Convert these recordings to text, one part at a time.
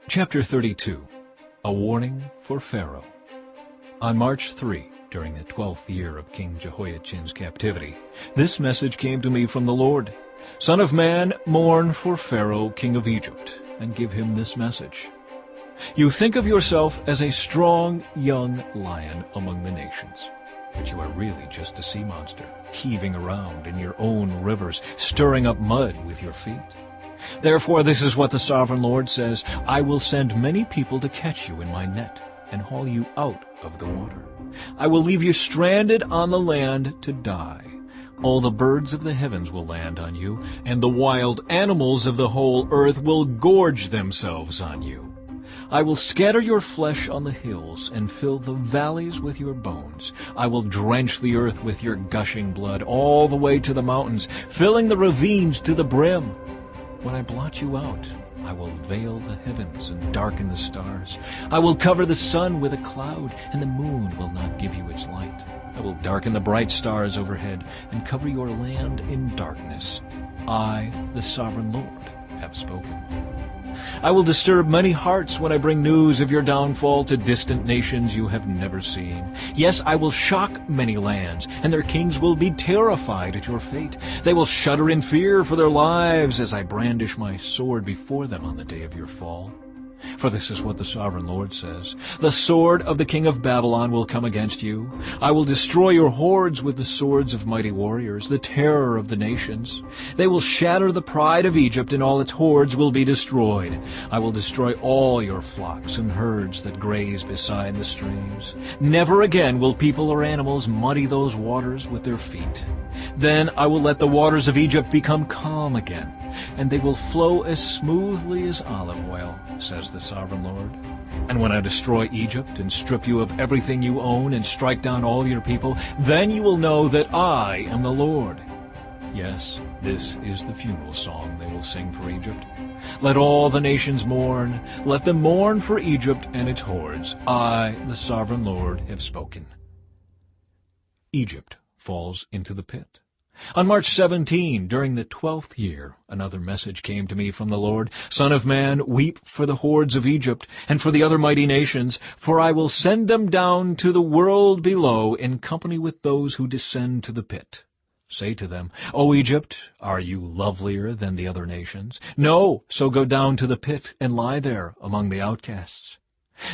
Chapter 32. A Warning for Pharaoh. On March 3, during the 12th year of King Jehoiachin's captivity, this message came to me from the Lord. Son of man, mourn for Pharaoh, king of Egypt, and give him this message. You think of yourself as a strong young lion among the nations, but you are really just a sea monster, heaving around in your own rivers, stirring up mud with your feet. Therefore, this is what the sovereign Lord says: I will send many people to catch you in my net and haul you out of the water. I will leave you stranded on the land to die. All the birds of the heavens will land on you, and the wild animals of the whole earth will gorge themselves on you. I will scatter your flesh on the hills and fill the valleys with your bones. I will drench the earth with your gushing blood all the way to the mountains, filling the ravines to the brim. When I blot you out, I will veil the heavens and darken the stars. I will cover the sun with a cloud, and the moon will not give you its light. I will darken the bright stars overhead and cover your land in darkness. I, the sovereign Lord, have spoken. I will disturb many hearts when I bring news of your downfall to distant nations you have never seen. Yes, I will shock many lands, and their kings will be terrified at your fate. They will shudder in fear for their lives as I brandish my sword before them on the day of your fall. For this is what the sovereign Lord says: the sword of the king of Babylon will come against you. I will destroy your hordes with the swords of mighty warriors, the terror of the nations. They will shatter the pride of Egypt, and all its hordes will be destroyed. I will destroy all your flocks and herds that graze beside the streams. Never again will people or animals muddy those waters with their feet. Then I will let the waters of Egypt become calm again, and they will flow as smoothly as olive oil, says the sovereign Lord. And when I destroy Egypt and strip you of everything you own and strike down all your people, then you will know that I am the Lord. Yes, this is the funeral song they will sing for Egypt. Let all the nations mourn. Let them mourn for Egypt and its hordes. I, the sovereign Lord, have spoken. Egypt falls into the pit. On March 17, during the 12th year, another message came to me from the Lord. Son of man, weep for the hordes of Egypt and for the other mighty nations, for I will send them down to the world below in company with those who descend to the pit. Say to them, O Egypt, are you lovelier than the other nations? No, so go down to the pit and lie there among the outcasts.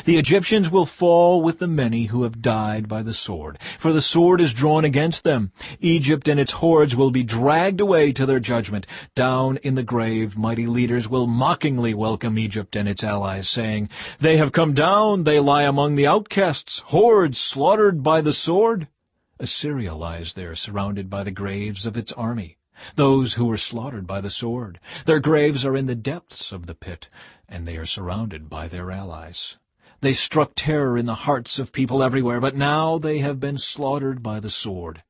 The Egyptians will fall with the many who have died by the sword, for the sword is drawn against them. Egypt and its hordes will be dragged away to their judgment. Down in the grave, mighty leaders will mockingly welcome Egypt and its allies, saying, They have come down, they lie among the outcasts, hordes slaughtered by the sword. Assyria lies there, surrounded by the graves of its army, those who were slaughtered by the sword. Their graves are in the depths of the pit, and they are surrounded by their allies. They struck terror in the hearts of people everywhere, but now they have been slaughtered by the sword.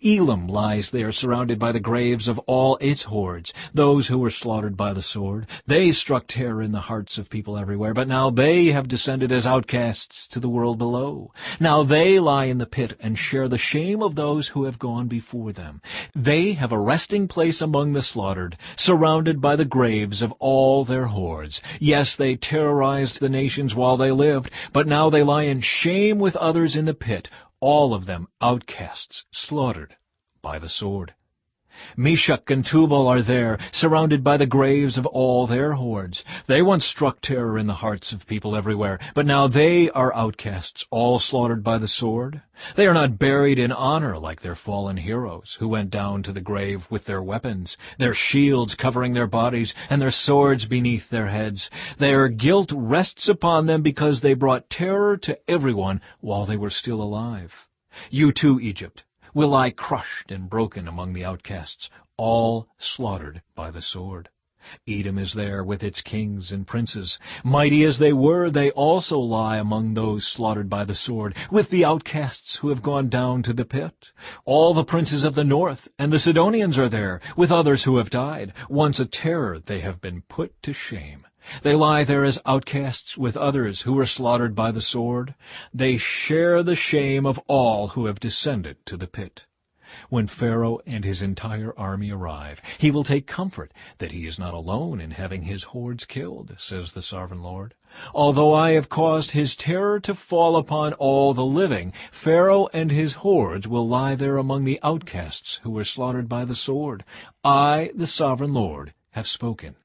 Elam lies there surrounded by the graves of all its hordes, those who were slaughtered by the sword. They struck terror in the hearts of people everywhere, but now they have descended as outcasts to the world below. Now they lie in the pit and share the shame of those who have gone before them. They have a resting place among the slaughtered, surrounded by the graves of all their hordes. Yes, they terrorized the nations while they lived, but now they lie in shame with others in the pit, all of them outcasts, slaughtered by the sword. Meshach and Tubal are there, surrounded by the graves of all their hordes. They once struck terror in the hearts of people everywhere, but now they are outcasts, all slaughtered by the sword. They are not buried in honor like their fallen heroes, who went down to the grave with their weapons, their shields covering their bodies, and their swords beneath their heads. Their guilt rests upon them because they brought terror to everyone while they were still alive. You too, Egypt, will lie crushed and broken among the outcasts, all slaughtered by the sword. Edom is there with its kings and princes. Mighty as they were, they also lie among those slaughtered by the sword, with the outcasts who have gone down to the pit. All the princes of the north and the Sidonians are there, with others who have died. Once a terror, they have been put to shame. They lie there as outcasts with others who were slaughtered by the sword. They share the shame of all who have descended to the pit. When Pharaoh and his entire army arrive, he will take comfort that he is not alone in having his hordes killed, says the sovereign Lord. Although I have caused his terror to fall upon all the living, Pharaoh and his hordes will lie there among the outcasts who were slaughtered by the sword. I, the sovereign Lord, have spoken.